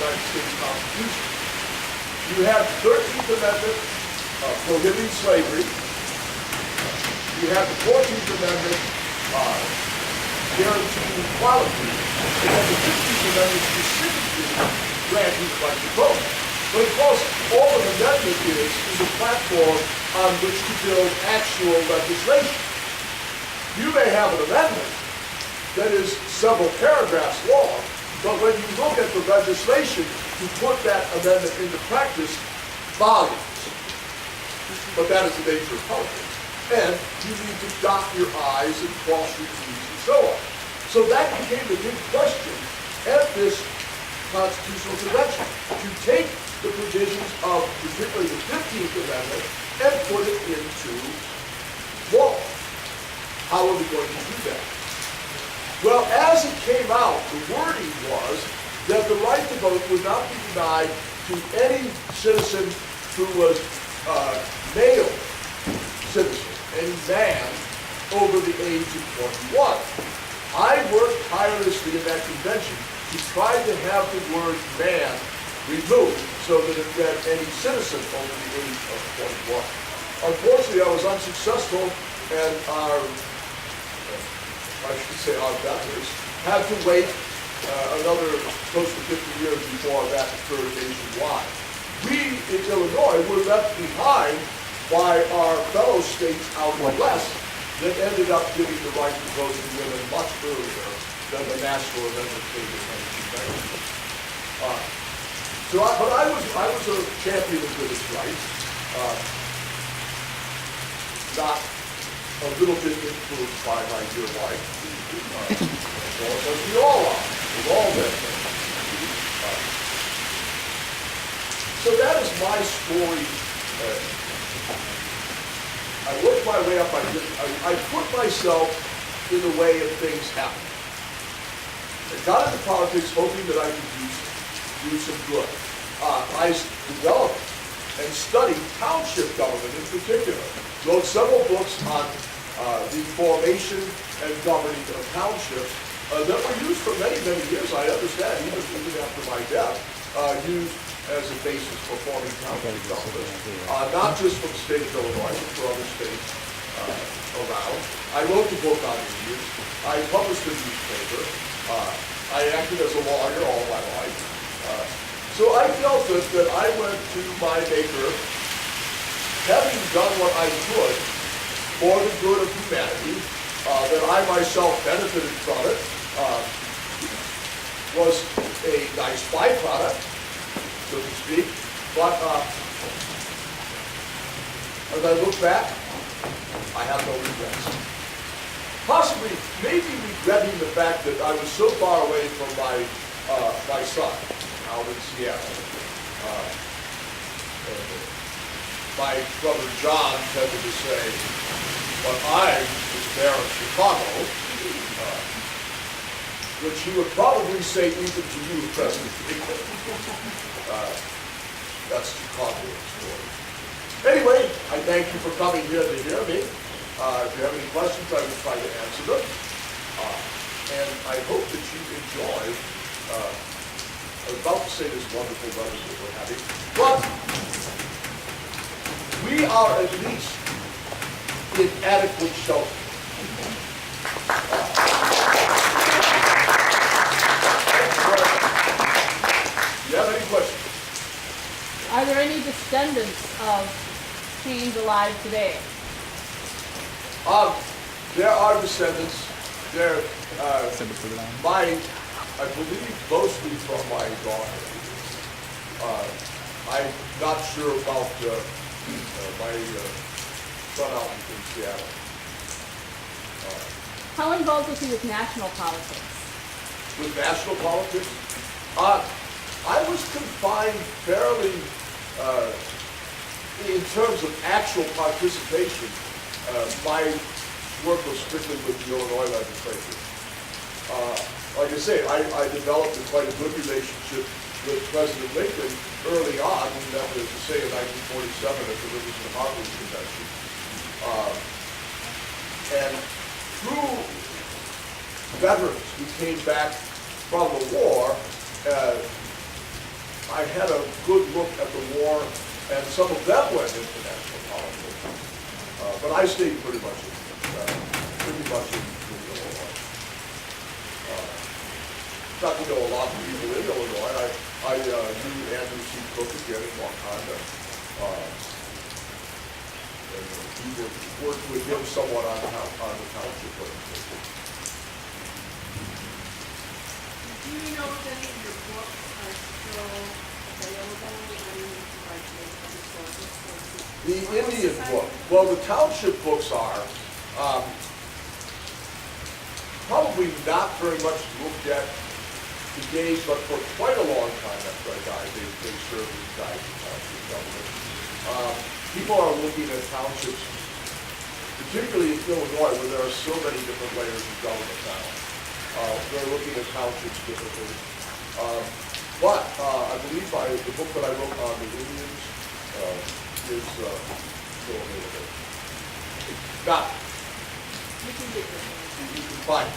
United States Constitution. You have the 13th Amendment prohibiting slavery. You have the 14th Amendment guaranteeing equality. And then the 15th Amendment specifically granting the right to vote. But of course, all an amendment is a platform on which to build actual legislation. You may have an amendment that is several paragraphs long, but when you look at the legislation to put that amendment into practice, volumes. But that is the nature of politics. And you need to dot your I's and cross your T's and so on. So that became the big question at this Constitutional Convention, to take the provisions of particularly the 15th Amendment and put it into law. How are we going to do that? Well, as it came out, the wording was that the right to vote would not be denied to any citizen who was male citizen, any man over the age of 21. I worked tirelessly in that convention to try to have the word man removed so that it read any citizen over the age of 21. Unfortunately, I was unsuccessful, and our veterans had to wait another close to 50 years before that occurred nationwide. We in Illinois were left behind by our fellow states out west that ended up giving the right to vote to women much earlier than the national amendment came in 1990. But I was a champion of women's rights, not a little bit influenced by my dear wife, but we all are. We've all been there. So that is my story. I worked my way up. I put myself in the way of things happening. I got into politics hoping that I could do some good. I developed and studied township government in particular. Wrote several books on the formation and governing of townships that were used for many, many years, I understand, even after my death, used as a basis for forming township government. Not just for the state of Illinois, but for other states around. I wrote the book on Indians. I published a newspaper. I acted as a lawyer all my life. So I felt that I went to my maker, having done what I could for the good of humanity, that I myself benefited from it, was a nice byproduct, so to speak, but as I look back, I have no regrets. Possibly, maybe regretting the fact that I was so far away from my son out in Seattle. My brother John tended to say, but I was there in Chicago, which he would probably say even to you, President Lincoln. That's Chicago's story. Anyway, I thank you for coming here to hear me. If you have any questions, I will try to answer them. And I hope that you enjoy, I was about to say this wonderful weather that we're having, but we are at least in adequate shelter. Do you have any questions? Are there any descendants of Shanes alive today? There are descendants. They're I believe mostly from my daughter. I'm not sure about my son out in Seattle. How involved was he with national politics? With national politics? I was confined fairly, in terms of actual participation, my work was strictly with the Illinois legislature. Like I say, I developed quite a good relationship with President Lincoln early on. We met, as I say, in 1947 at the Rivers and Harbors Convention. And through veterans who came back from the war, I had a good look at the war, and some of them went into national politics. But I stayed pretty much in Illinois. Got to know a lot of people in Illinois. I knew Andrew C. Cook again in Wakanda. And we worked with him somewhat on the township organization. Do you know if any of your books are still available? The Indian book, well, the township books are probably not very much looked at today, but for quite a long time after I died, they served as guides to township government. People are looking at townships, particularly in Illinois, where there are so many different layers of government now. They're looking at townships differently. But I believe the book that I wrote on the Indians is still available. Got it. You can get this. You can find it.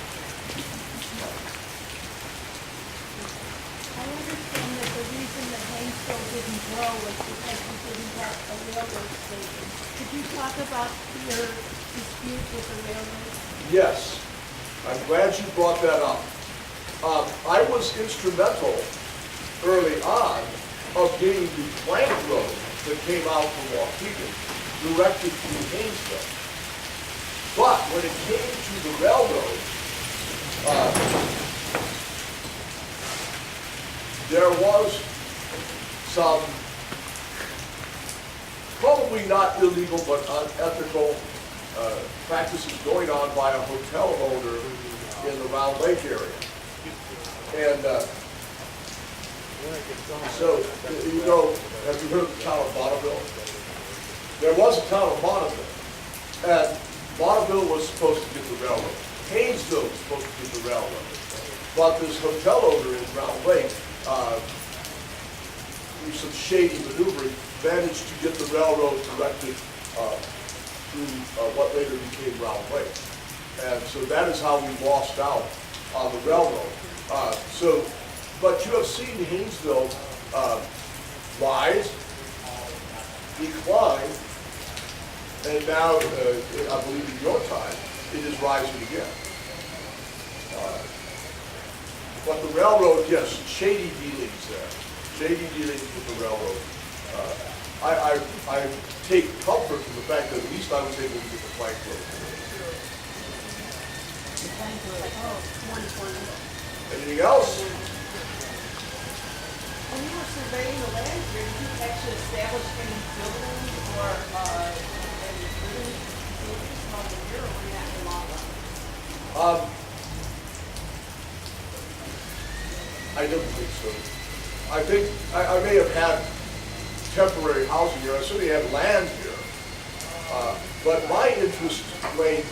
I understand that the reason that Haynesville didn't grow was because we didn't have a railroad station. Could you talk about your dispute with the railroad? Yes, I'm glad you brought that up. I was instrumental early on of getting the plank road that came out from Waukegan directed through Haynesville. But when it came to the railroad, there was some probably not illegal but unethical practices going on by a hotel owner in the Round Lake area. And so, you know, have you heard of the town of Bonneville? There was a town of Bonneville, and Bonneville was supposed to get the railroad. Haynesville was supposed to get the railroad. But this hotel owner in Round Lake, through some shady maneuvering, managed to get the railroad directed through what later became Round Lake. And so that is how we lost out on the railroad. But you have seen Haynesville rise, decline, and now, I believe in your time, it is rising again. But the railroad, yes, shady dealings there. Shady dealings with the railroad. I take comfort from the fact that at least I was able to get the plank road. Anything else? When you were surveying the land here, did you actually establish any buildings or any buildings on the here, or were you not in law? I don't think so. I think I may have had temporary housing here. I certainly had land here. But my interest lay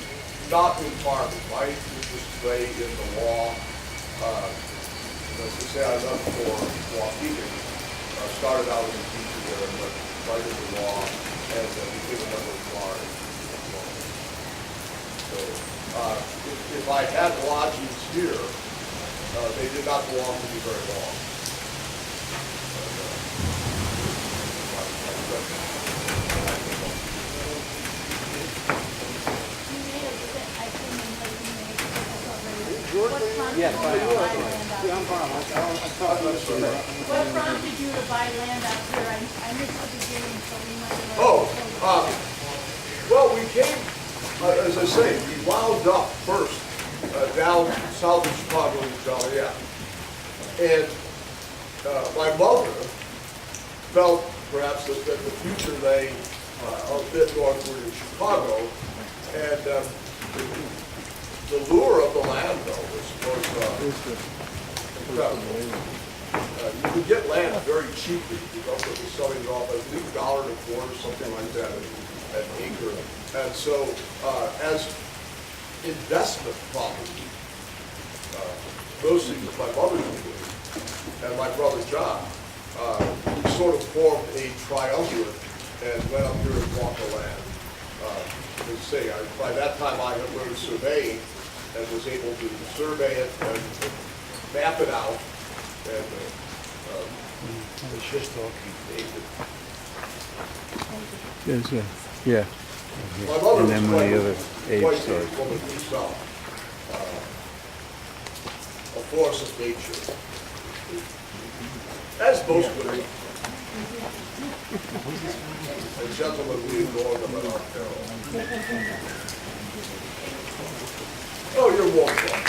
not in farming. My interest lay in the law. As I say, I left for Waukegan. Started out as a teacher there, but right into law, and became a member of bar. So if I had lodgings here, they did not belong to me very long. Yes, I'm fine. What prompted you to buy land out here? I missed the beginning, so we might have. Well, we came, as I say, we wound up first down south of Chicago in Joliet. And my mother felt perhaps that the future lay a bit northward in Chicago. And the lure of the land, though, was incredible. You could get land very cheaply because it was selling it off, I believe, $1 a quart or something like that an acre. And so, as investment property, mostly with my mother's doing, and my brother John, we sort of formed a triumvirate and went up here and bought the land. As I say, by that time I had learned surveying and was able to survey it and map it out and There's a, yeah. My mother And was then when quite the other age quite starts. a woman herself. A force of nature. As most women. And gentlemen, we ignore them at our peril. Oh, you're welcome.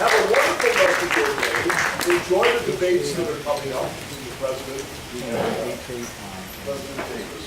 Have a wonderful rest of your day. Enjoy the debates that are coming up. The President, President Davis.